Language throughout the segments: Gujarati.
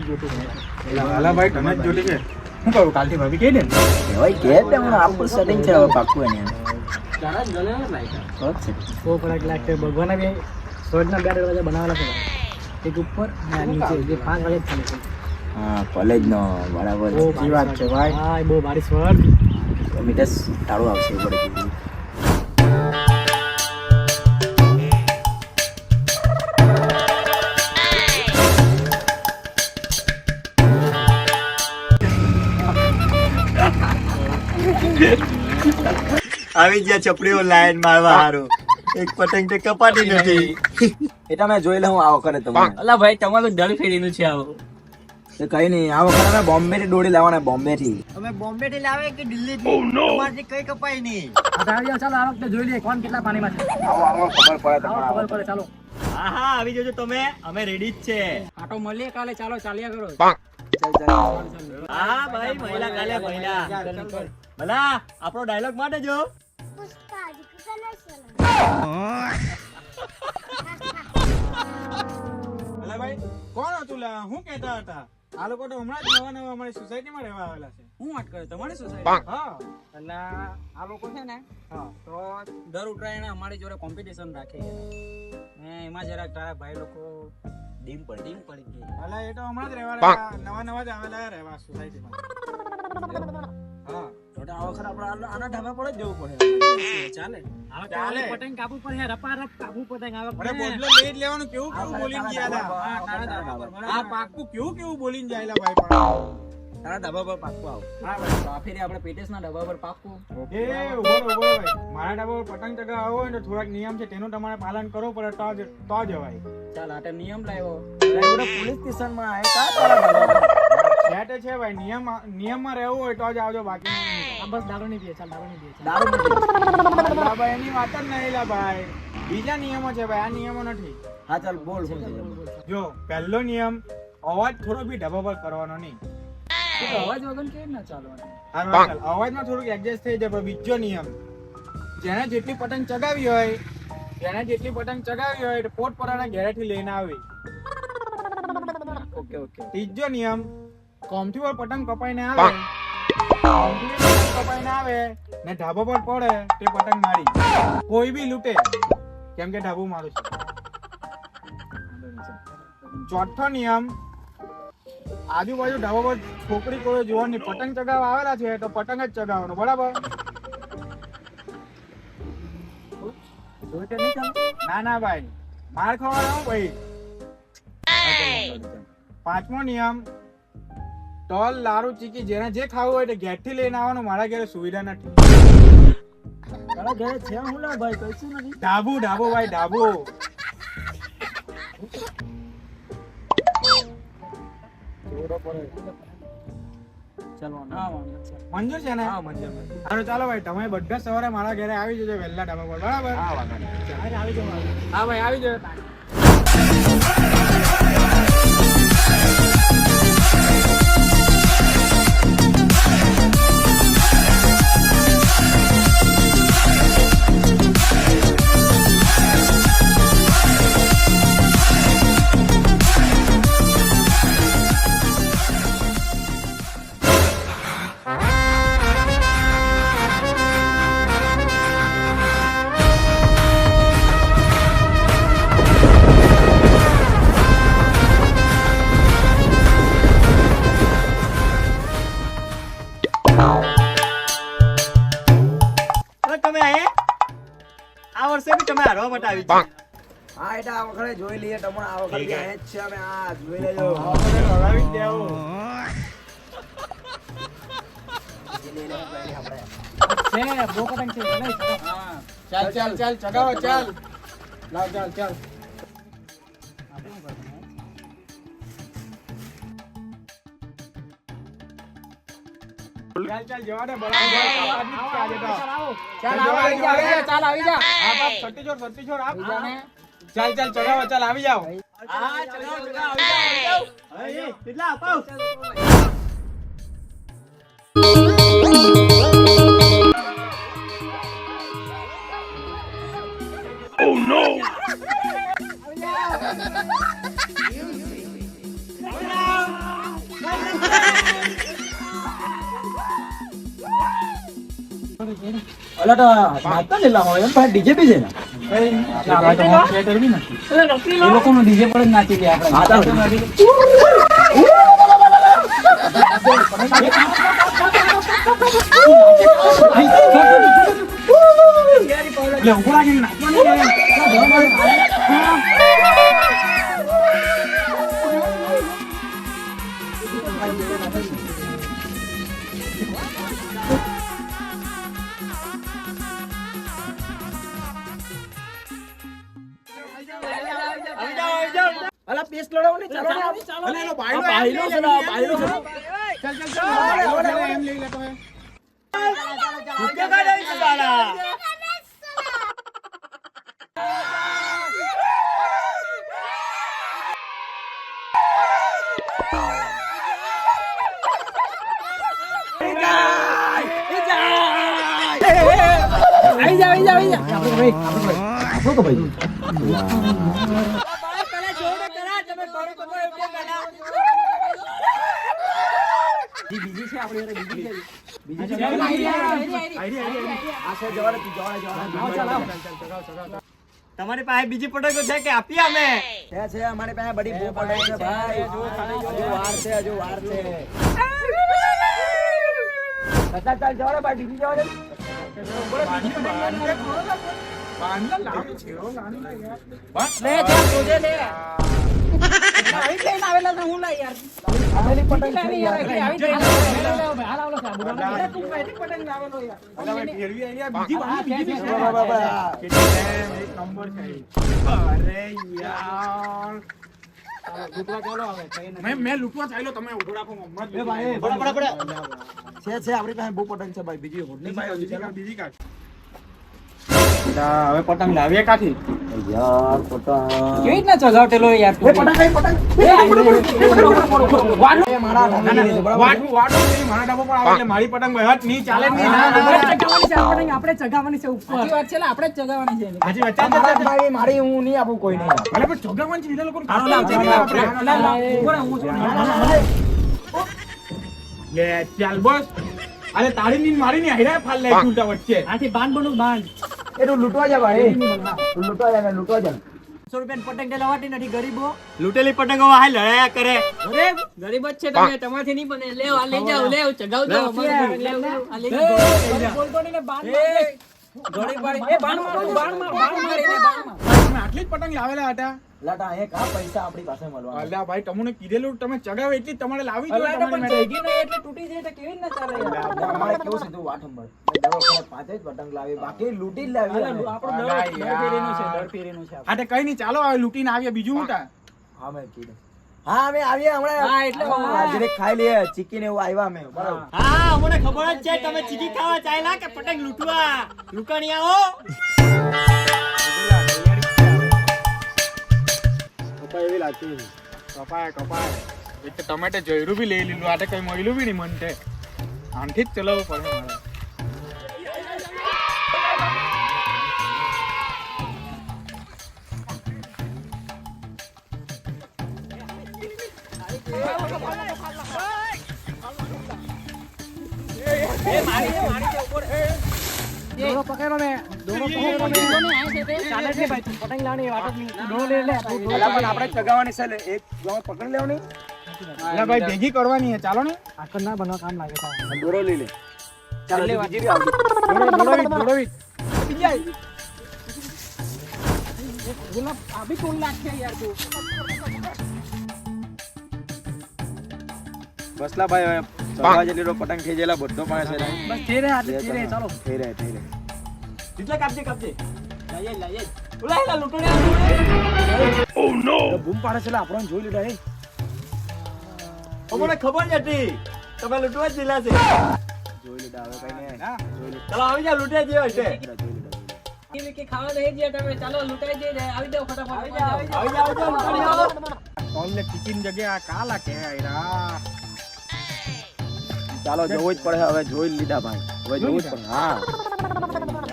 હાલા ભાઈ તમે જ જોડી છે શું કરું કાલથી ભાભી કહી દે ને ભાઈ કે હું આપણું સેટિંગ છે હવે પાક્કું એને સો ફરક લાગશે ભગવાન બી સ્વર્ગના બે દરવાજા બનાવેલા છે એક ઉપર ને નીચે જે 5 વાગે ચાલે છે હા કોલેજ નો બરાબર સાચી વાત છે ભાઈ હા એ બહુ ભારી સ્વર્ગ તો મિતેશ તાળું આવશે ઉપર કીધું આવી ગયા છપડીઓ લાઈન મારવા હારું એક પતંગ તે કપાતી નથી એટલે મેં જોઈ લઉં આવો કરે તમને અલા ભાઈ તમારું દળ ફેરીનું છે આવો એ કઈ નહીં આવો કરે અમે બોમ્બે થી દોડી લાવવાના બોમ્બે થી અમે બોમ્બે થી લાવે કે દિલ્હી થી તમારથી કઈ કપાય નહીં ચાલો આ વખતે જોઈ લઈએ કોણ કેટલા પાણીમાં છે આવો આવો ખબર પડે આવો ખબર પડે ચાલો હા હા આવી જજો તમે અમે રેડી જ છે આટો મળીએ કાલે ચાલો ચાલ્યા કરો હા ભાઈ મહિલા કાલે મહિલા ભલા આપણો ડાયલોગ માટે જો હાલા ભાઈ કોણ હતું લા હું કહેતા હતા આ લોકો તો હમણાં જ નવા નવા અમારી સોસાયટીમાં રહેવા આવેલા છે હું વાત કરે તમારી સોસાયટી હા એટલે આ લોકો છે ને હા તો દર ઉત્તરાયણે અમારી જોડે કોમ્પિટિશન રાખે ને એમાં જરાક તારા ભાઈ લોકો ડીમ પડી ગઈ હાલા એ તો હમણાં જ રહેવા નવા નવા જ આવેલા રહેવા સોસાયટીમાં હા તો આ વખત આપણે આના ઢાબા પર જ જવું પડે ચાલે ચાલે. પતંગ કાપુ પડે રપારપ કાપુ પતંગ આવે અરે બોટલો લઈ જ લેવાનું કેવું કેવું બોલીને ગયા હતા આ પાક્કું કેવું બોલીને જાયલા ભાઈ પણ તારા ઢાબા પર પાક્કું આવ હા ભાઈ તો આ ફેરી આપણે પેટેસના ડબ્બા પર પાક્કું એ ઉભો ભાઈ મારા ડાબા પર પતંગ ચગાવવા હોય ને તો થોડાક નિયમ છે તેનું તમારે પાલન કરવું પડે તો જવાય ચાલ આટે નિયમ લાવ્યો પોલીસ સ્ટેશનમાં આવે કા તારા ઢાબા પર સેટ છે ભાઈ નિયમમાં રહેવું હોય તો જ આવજો બાકી આ બસ દારૂ નહીં પીએ ચાલ દારૂ નહીં પીએ દારૂ ભાઈ એની વાત જ નહીં લા ભાઈ બીજા નિયમો છે ભાઈ આ નિયમો નથી હા ચાલ બોલ બોલ જો પહેલો નિયમ અવાજ થોડો બી ઢાબા પર કરવાનો નહીં અવાજ વગર કેમ ના ચાલવાનું ચાલ અવાજમાં થોડુંક એડજસ્ટ થઈ જાય પણ બીજો નિયમ જેને જેટલી પતંગ ચગાવી હોય તો પોતપોતાના ઘરેથી લઈને આવી ઓકે ઓકે ત્રીજો નિયમ કોમથી પર પતંગ કપાઈને આવે ને ઢાબા પર પડે તે પતંગ મારી કોઈ બી લૂંટે કેમ કે ઢાબુ મારું છે ચોથો નિયમ આજુબાજુ ઢાબા પર છોકરી કોઈ જોવાની પતંગ ચગાવવા આવેલા છે તો પતંગ જ ચગાવવાનો બરાબર ના ના ભાઈ માર ખાવાનો ભાઈ પાંચમો નિયમ તલ લાડુ ચીકી જેને જે ખાવું હોય તે ઘેરથી લઈને આવવાનું મારા ઘરે સુવિધા નથી તારા ઘરે છે હું લા ભાઈ કઈશું નથી ઢાબુ ભાઈ ઢાબુ ચાલો ના મંજૂર છે ને હા મંજૂર સારું ચાલો ભાઈ તમે બધા સવારે મારા ઘરે આવી જજો વહેલા ઢાબા પર બરાબર આવી જાઓ હા ભાઈ આવી જજો તમે આ વર્ષે બી તમે હારવા માટે આવી છે હા એટલે આ વખતે જોઈ લઈએ તમને આ વખતે ઠીક હે. આયા જ છે અમે આ જોઈ લેજો હલાવી જ દેવું છે બહુ પતંગ છે નહીં હા ચાલ ચગાવો ચાલ લાવ ચાલ ચાલ જવા દે બરાબર ચાલ આવી જા સત્તી છોડ આપ ચાલ ચગાવો ચાલ આવી જાઓ હા ચલો આવી જાઓ હવે કેટલા અપાવ આવી જાઓ અલા તો નાચતા ને લાવો એમ ભાઈ ડીજે બી છે ને આપણે તો હોમ થિયેટર બી નથી. એ લોકોનું ડીજે પર જ નાચી લે આપણે. હા, ચાલો. એટલે ઊભો રાખીને નાચવાનું ને. અલા પેસ્ટ લડાવો ને ચાલો ને અલે એનો બાયલો બાયલો છે ને, બાયલો છે. ચાલ બાયલો એમ લઈ લેતો હે. આપણો તો ભાઈ બીજી છે આપણી જોડે, બીજી છે. બીજી છે. આ છે જવાડે તું જવાડે. તમારી પાસે બીજી પતંગો છે કે આપીએ અમે? છે અમારી પાસે બડી બહુ પતંગ છે ભાઈ. હજુ વાર છે, હજુ વાર છે. ચાલ જવાડે ભાઈ, બીજી જવાડે. બાંધા લાવી છે હો, લાવી લે યાર. લે જા જોજે લે. આવી લઈને આવેલા તો હું લઈ યાર. આવેલી પતંગ છે આવી યાર. હાલ આવલો સાબુ. તું પહેલી પતંગ લાવેલો યાર. અલા ભાઈ ફેરવી આઈ યાર, બીજી બાંધી, બીજી બી છે. બાબા. કેટલી એક નંબર છે. અરે યાર. લૂંટવા ચાલો હવે. મેં લૂંટવા ચાલ્યો, તમે ઉભો રાખો મમ્મત. એ ભાઈ, બડા. છે આપણી પાસે બહુ પતંગ છે ભાઈ. બીજી હોડ બીજી કાઢ. હવે પતંગ લાવીએ કાથી? યાર પતંગ કેવી રીતના ચગાવટેલો યાર તું? વાટવું નહીં, મારા ડાબો પર આવે એટલે મારી પતંગ બહાર નહીં ચાલે જ નહીં. ના, આપણે ચગાવવાની છે ઉપર. સાચી વાત છે, આપણે જ ચગાવવાની છે. હાજી વાત છે. ભાઈ મારી હું નહીં આપું કોઈ નહીં. અરે પણ ચોગાવવાની છે, બીજા લોકોને લે ચાલ બસ. અરે તાળી ની મારી ની હાઈરા ફાલ લે ઉલટા વચ્ચે. આથી બાંધ બનું બાંધ. એ તું લૂંટવા જા ભાઈ. તું લૂંટવા જા, લૂંટવા જા. 100 રૂપિયા પતંગ તે લવાતી નથી ગરીબો. લૂંટેલી પતંગો હાલ લડાયા કરે. અરે ગરીબ જ છે તમે, તમારથી નહીં બને. લેવ આ લઈ જાઓ, લેવ ચગાવજો. લેવ આ લઈ જાઓ. બોલતો નહીં ને બાંધ માર. ગરીબ વાળી એ બાંધ માર, બાંધ માર, બાંધ મારીને બાંધ માર. તમે આટલી જ પતંગ લાવેલા હતા? લાટા એક આ પૈસા આપણી પાસે મળવાના. અલ્યા ભાઈ તમને કીધેલું તમે ચગાવે એટલી જ તમારે લાવી જોઈએ. અલા તો તમારી પણ માટે. જઈગી નહીં એટલે તૂટી જાય તો કેવી રીતના ચાલે યાર? અમારે કેવું છે તું વાત સંભાળ. મેં દર વખતે 5 જ પતંગ લાવી, બાકી લૂંટી જ લાવી અમે. આપણો દર ફેરીનું છે, દર ફેરીનું છે. હા તે કઈ નહીં, ચાલો હવે લૂંટીને આવીએ. બીજું હું તા? હા મેં કીધું. હા અમે આવીએ હમણાં. હા, એટલે હાજરી ખાઈ લઈએ, ચીકી ને એવું આવ્યા અમે. બરાબર. હા અમને ખબર જ છે તમે ચીકી ખાવા ચાલ્યા કે પતંગ લૂંટવા લુકાણિયાઓ. કપાય એવી લાગતી હતી. કપાય એક તો ટમેટે જયરું બી લઈ લીધું, આ તો કઈ મળ્યું બી નહીં મને. આનથી જ ચલાવવું પડે મારે. દોરો પકડો ને, દોરો પકડો ને. ચાલે છે ભાઈ, પતંગ લાવવાની વાત જ નહીં. દોરો લે લે. અલા પણ આપણે ચગાવવાની છે લે. એક જો પકડી લેવાની. એટલે ભાઈ ભેગી કરવાની છે, ચાલો ને. આકર ના બનવા કામ લાગે છે. દોરો લઈ લે. ચાલો બીજી બી આવશે. દોડોવી. ગુલાબ આ બી કોણ લાગશે યાર તું? બસલા ભાઈ હવે સવા જેટલો પતંગ થઈ ગયેલા બધો પાસે છે. બસ થઈ રહે આટલી થઈ રહે, ચાલો. થઈ રહે. એટલે કાપજે લાઈએ. ઓલા એલા લૂંટણિયા. ઓ નો બૂમ પાડે છે, આપણને જોઈ લીધા. અમને ખબર જ હતી તમે લૂંટવા જ દિલા છે. જોઈ લીધા હવે કઈ નહીં. જોઈ લીધા. ચાલો આવી જા લૂંટે જેવો છે. કે ખાવા દઈ દે તમે, ચાલો લૂંટાઈ જઈએ. આવી જાઓ ફટાફટ. આવી જા લુકાણિયાઓ. કોલને ટિકિન જગ્યા કાલા કે આયરા. ચાલો જોવું જ પડે હવે. જોઈ લીધા ભાઈ, હવે જોવું જ પડે. હા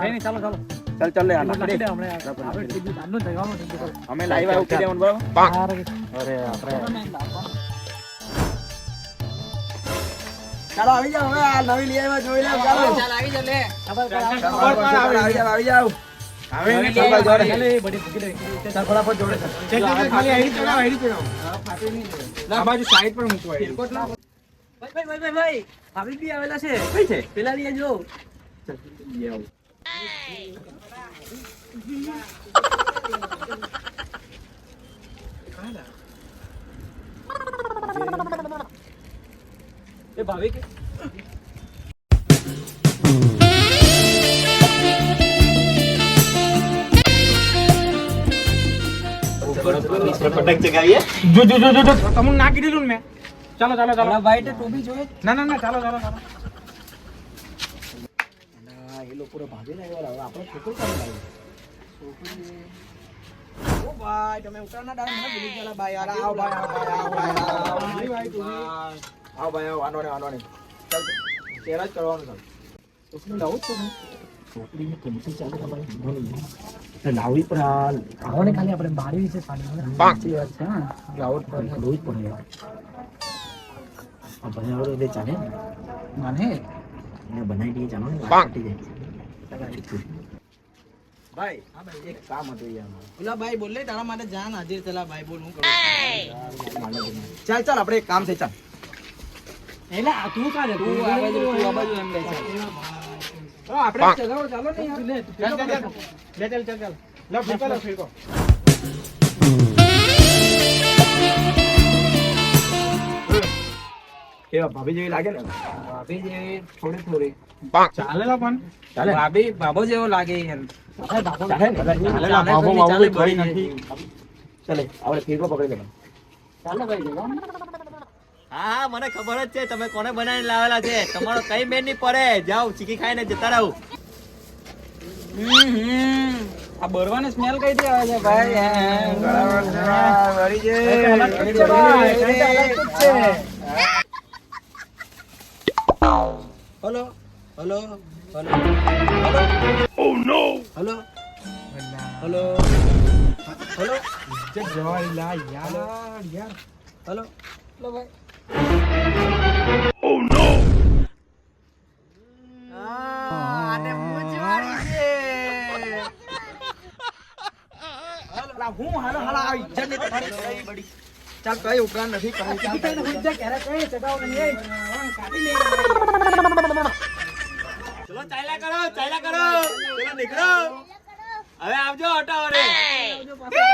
નહીં ચાલો ચાલ લે આના આપણે ટીવી બાંધો જવાનું થઈ ગયું. અમે લાઈવ આવું કરી દેવાનું બરાબર. અરે આપણે ચાલો આવી જાઓ હવે આ નવી લઈ આવ્યા જોઈ લે ચાલો ચાલ આવી જા લે આવી જાઓ હવે એને ચાલ ભાઈ જોડે ચાલ ફટાફટ જોડે ચેક ખાલી આઈડી ચડાવ ના બાજુ સાઈડ પર મૂકવા ભાઈ ભાભી બી આવેલા છે કઈ છે પેલા લઈ જો એ ભાભી કે પતંગ ચગાવીએ. જો તમને નાખી દીધું ને મેં ચાલો ભાઈ તો ટોપી જોઈએ ના ચાલો એ લોકો ભાભી ને આવ્યા હવે આપણે છોકરો કોણ લાવ્યું ઓ ભાઈ તમે ઉતારના ડાળ મને ભૂલી ગયા ભાઈ યાર આવો ભાઈ આવો ભાઈ ચાલ તેરા જ કરવાનું ચાલ છોકરી લાવું તો છોકરીને કેમથી ચાલે ભાઈ લાવવી પર આવને ખાલી આપણે બારી વિશે સાડી સાચી વાત છે હા લાવટ પર લોહી પડે આ બનાવડો દે ચાલે માને ને બનાવી દઈએ ચાલો ને કાટી જાય ભાઈ હા ભાઈ એક કામ હતું યાર ઓલા ભાઈ બોલે તારા માટે જાન હાજર ચલા ભાઈ બોલ હું કરું ચાલ આપણે એક કામ છે ચાલ એલા તું કા તું આ બાજુ એમ લે છે આપણે ચગાવો ચાલો ને યાર ચાલ લો ફેંકો કેવા ભાભી જેવી લાગે ને ભાભી જેવી થોડી ચાલેલા પણ ચાલે ભાભી બાબો જેવો લાગે યાર ચાલે ને ચાલેલા બાબો કોઈ નથી ચાલે આપણે ફેરકો પકડી લેવાનો ચાલો ભાઈ જવા હા મને ખબર જ છે તમે કોને બનાવીને લાવેલા છે. તમારો કઈ મેળ નહીં પડે. જાઓ ચીકી ખાઈને જતા રહો. આ બરવાની સ્મેલ કઈ થી આવે છે ભાઈ હલો હલો હલો ઓ નો હલો હલો હલો જવાઈલા યાર હલો લો ભાઈ આને મૂંઝવાડી છે હાલો હું હાલો આવી જને તમારી બડી ચાલ કઈ ઉપરાંત નથી કહું ચાલ ચલો ચાલ્યા કરો ચલો નીકળો હવે આવજો ઓટો વડે